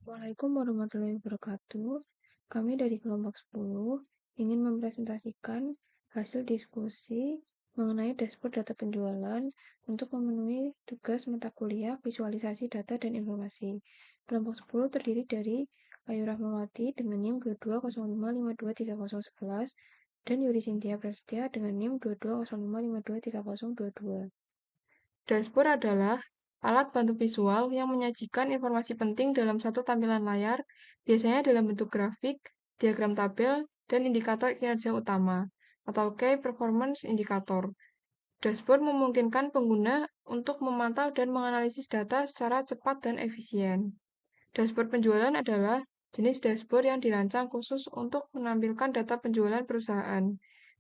Assalamualaikum warahmatullahi wabarakatuh. Kami dari kelompok 10 ingin mempresentasikan hasil diskusi mengenai dashboard data penjualan untuk memenuhi tugas mata kuliah visualisasi data dan informasi. Kelompok 10 terdiri dari Ayu Rahmawati dengan NIM 2205523011 dan Yuri Cynthia Prasetya dengan NIM 2205523022. Dashboard adalah alat bantu visual yang menyajikan informasi penting dalam satu tampilan layar, biasanya dalam bentuk grafik, diagram tabel, dan indikator kinerja utama, atau Key Performance Indicator. Dashboard memungkinkan pengguna untuk memantau dan menganalisis data secara cepat dan efisien. Dashboard penjualan adalah jenis dashboard yang dirancang khusus untuk menampilkan data penjualan perusahaan.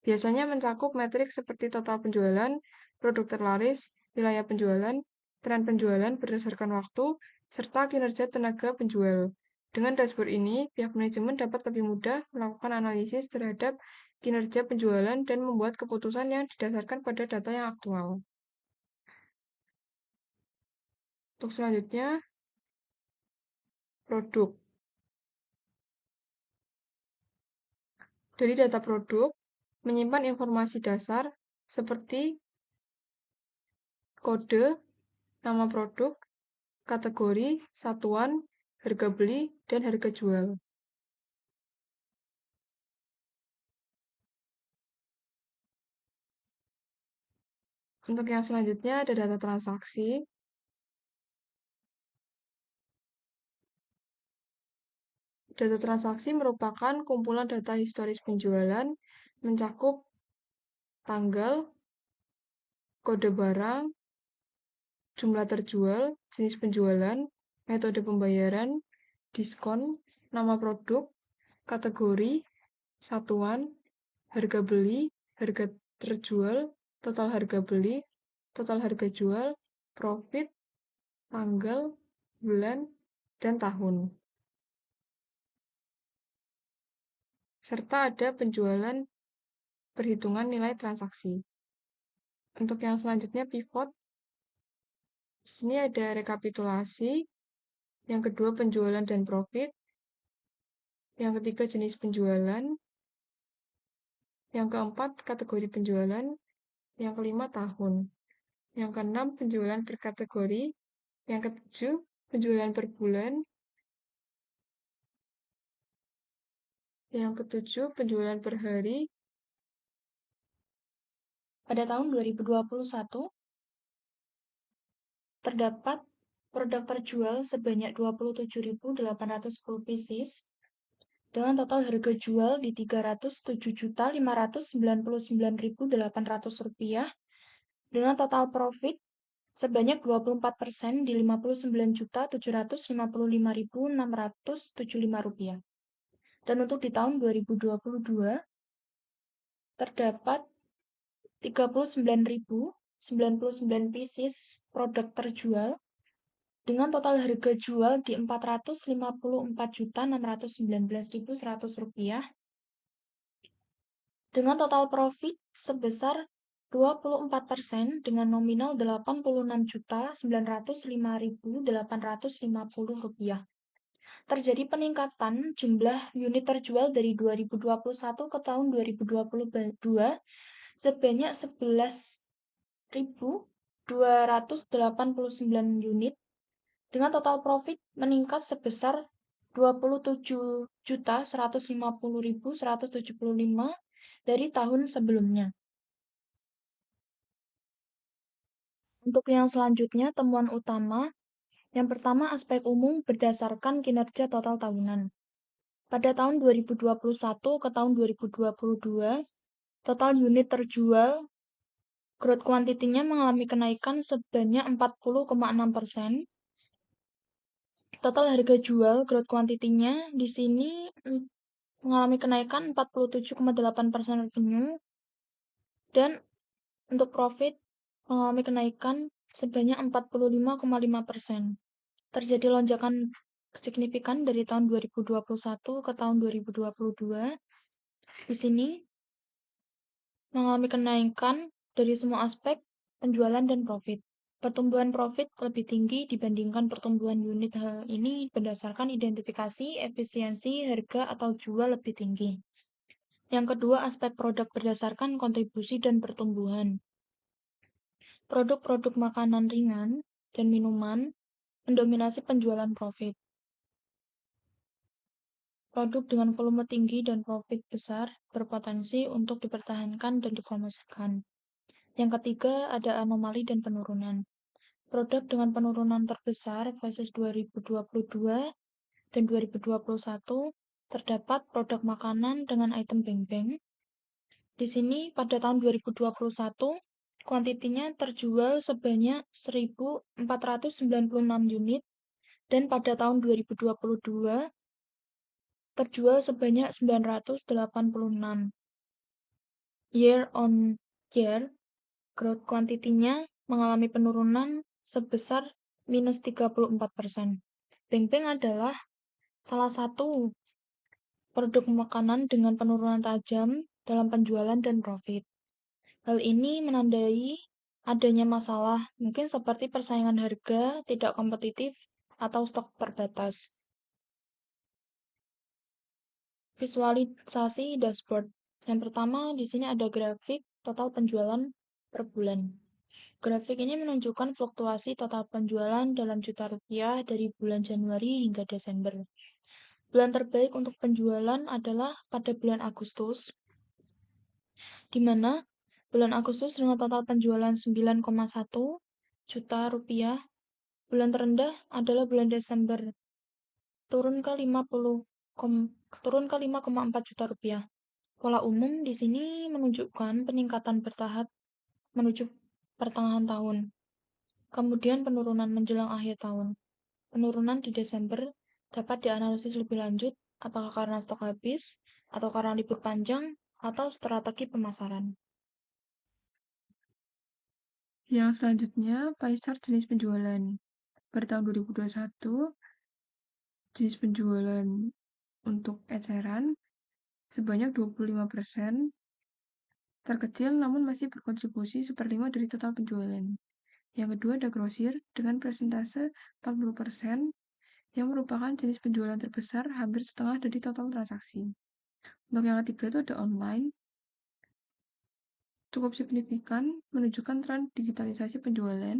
Biasanya mencakup metrik seperti total penjualan, produk terlaris, wilayah penjualan, tren penjualan berdasarkan waktu, serta kinerja tenaga penjual. Dengan dashboard ini, pihak manajemen dapat lebih mudah melakukan analisis terhadap kinerja penjualan dan membuat keputusan yang didasarkan pada data yang aktual. Untuk selanjutnya, produk. Dari data produk, menyimpan informasi dasar seperti kode, nama produk, kategori, satuan, harga beli, dan harga jual. Untuk yang selanjutnya ada data transaksi. Data transaksi merupakan kumpulan data historis penjualan, mencakup tanggal, kode barang, jumlah terjual, jenis penjualan, metode pembayaran, diskon, nama produk, kategori, satuan, harga beli, harga terjual, total harga beli, total harga jual, profit, tanggal, bulan, dan tahun. Serta ada penjualan perhitungan nilai transaksi. Untuk yang selanjutnya pivot. Di sini ada rekapitulasi, yang kedua penjualan dan profit, yang ketiga jenis penjualan, yang keempat kategori penjualan, yang kelima tahun, yang keenam penjualan per kategori, yang ketujuh penjualan per bulan, yang ketujuh penjualan per hari. Pada tahun 2021, terdapat produk terjual sebanyak 27.810 pieces dengan total harga jual di Rp307.599.800 dengan total profit sebanyak 24% di Rp59.755.675. Dan untuk di tahun 2022 terdapat 39.099 pieces produk terjual dengan total harga jual di Rp454.619.100 dengan total profit sebesar 24% dengan nominal Rp89.905.850. Terjadi peningkatan jumlah unit terjual dari 2021 ke tahun 2022 sebanyak 11.289 unit dengan total profit meningkat sebesar 27.150.175 dari tahun sebelumnya. Untuk yang selanjutnya, temuan utama. Yang pertama, aspek umum berdasarkan kinerja total tahunan. Pada tahun 2021 ke tahun 2022, total unit terjual growth quantity-nya mengalami kenaikan sebanyak 40,6%. Total harga jual growth quantity-nya di sini mengalami kenaikan 47,8% revenue, dan untuk profit mengalami kenaikan sebanyak 45,5%. Terjadi lonjakan signifikan dari tahun 2021 ke tahun 2022. Di sini mengalami kenaikan dari semua aspek penjualan dan profit. Pertumbuhan profit lebih tinggi dibandingkan pertumbuhan unit. Hal ini berdasarkan identifikasi, efisiensi, harga, atau jual lebih tinggi. Yang kedua, aspek produk berdasarkan kontribusi dan pertumbuhan. Produk-produk makanan ringan dan minuman mendominasi penjualan profit. Produk dengan volume tinggi dan profit besar berpotensi untuk dipertahankan dan dipromosikan. Yang ketiga, ada anomali dan penurunan. Produk dengan penurunan terbesar versus 2022 dan 2021 terdapat produk makanan dengan item bank-bank. Di sini pada tahun 2021 kuantitinya terjual sebanyak 1.496 unit dan pada tahun 2022 terjual sebanyak 986. Year on year, growth kuantitinya mengalami penurunan sebesar minus 34%. Bank-bank adalah salah satu produk makanan dengan penurunan tajam dalam penjualan dan profit. Hal ini menandai adanya masalah, mungkin seperti persaingan harga tidak kompetitif atau stok terbatas. Visualisasi dashboard. Yang pertama, di sini ada grafik total penjualan per bulan. Grafik ini menunjukkan fluktuasi total penjualan dalam juta rupiah dari bulan Januari hingga Desember. Bulan terbaik untuk penjualan adalah pada bulan Agustus, di mana bulan Agustus dengan total penjualan 9,1 juta rupiah. Bulan terendah adalah bulan Desember, turun ke 5,4 juta rupiah. Pola umum di sini menunjukkan peningkatan bertahap menuju pertengahan tahun, kemudian penurunan menjelang akhir tahun. Penurunan di Desember dapat dianalisis lebih lanjut apakah karena stok habis, atau karena libur panjang, atau strategi pemasaran. Yang selanjutnya, pie chart jenis penjualan. Pada tahun 2021, jenis penjualan untuk eceran sebanyak 25%, terkecil namun masih berkontribusi seperlima dari total penjualan. Yang kedua ada grosir dengan persentase 40%, yang merupakan jenis penjualan terbesar hampir setengah dari total transaksi. Untuk yang ketiga itu ada online, cukup signifikan menunjukkan tren digitalisasi penjualan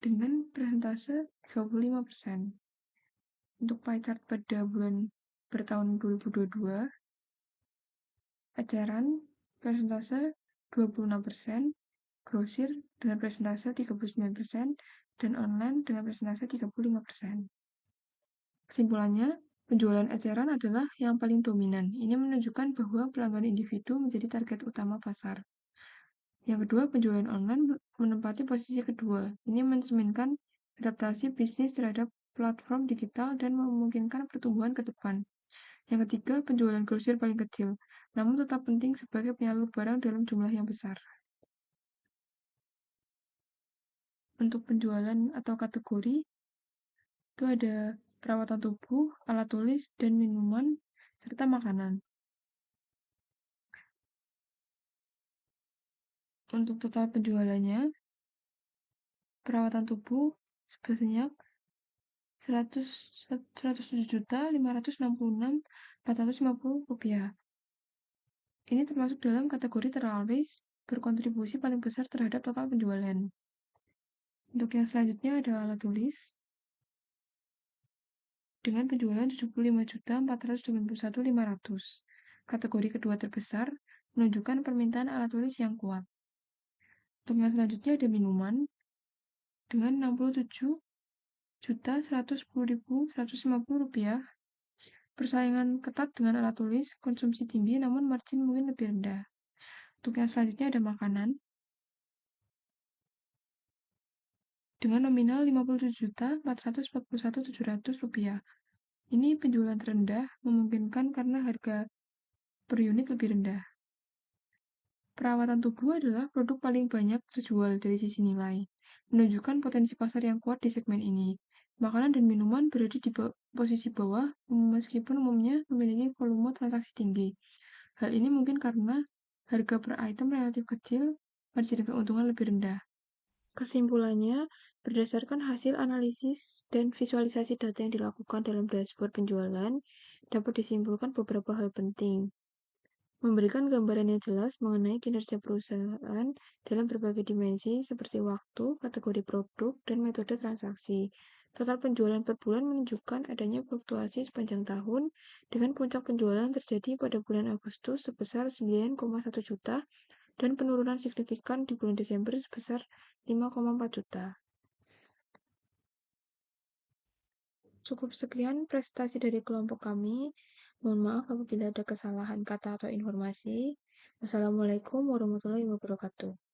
dengan persentase 35%. Untuk pie chart pada bulan bertahun 2022, eceran persentase 26%, grosir dengan persentase 39%, dan online dengan persentase 35%. Kesimpulannya, penjualan eceran adalah yang paling dominan. Ini menunjukkan bahwa pelanggan individu menjadi target utama pasar. Yang kedua, penjualan online menempati posisi kedua. Ini mencerminkan adaptasi bisnis terhadap platform digital dan memungkinkan pertumbuhan ke depan. Yang ketiga, penjualan grosir paling kecil, namun tetap penting sebagai penyalur barang dalam jumlah yang besar. Untuk penjualan atau kategori, itu ada perawatan tubuh, alat tulis, dan minuman, serta makanan. Untuk total penjualannya, perawatan tubuh sebanyak 107.566.450 rupiah. Ini termasuk dalam kategori teralis berkontribusi paling besar terhadap total penjualan. Untuk yang selanjutnya ada alat tulis dengan penjualan 75.491.500. Kategori kedua terbesar menunjukkan permintaan alat tulis yang kuat. Untuk yang selanjutnya ada minuman dengan 67.110.150 rupiah. Persaingan ketat dengan alat tulis, konsumsi tinggi namun margin mungkin lebih rendah. Untuk yang selanjutnya ada makanan dengan nominal 57.441.700 rupiah. Ini penjualan terendah memungkinkan karena harga per unit lebih rendah. Perawatan tubuh adalah produk paling banyak terjual dari sisi nilai, menunjukkan potensi pasar yang kuat di segmen ini. Makanan dan minuman berada di posisi bawah meskipun umumnya memiliki volume transaksi tinggi. Hal ini mungkin karena harga per item relatif kecil, margin keuntungan lebih rendah. Kesimpulannya, berdasarkan hasil analisis dan visualisasi data yang dilakukan dalam dashboard penjualan, dapat disimpulkan beberapa hal penting. Memberikan gambaran yang jelas mengenai kinerja perusahaan dalam berbagai dimensi seperti waktu, kategori produk, dan metode transaksi. Total penjualan per bulan menunjukkan adanya fluktuasi sepanjang tahun, dengan puncak penjualan terjadi pada bulan Agustus sebesar 9,1 juta dan penurunan signifikan di bulan Desember sebesar 5,4 juta. Cukup sekian presentasi dari kelompok kami. Mohon maaf apabila ada kesalahan kata atau informasi. Wassalamualaikum warahmatullahi wabarakatuh.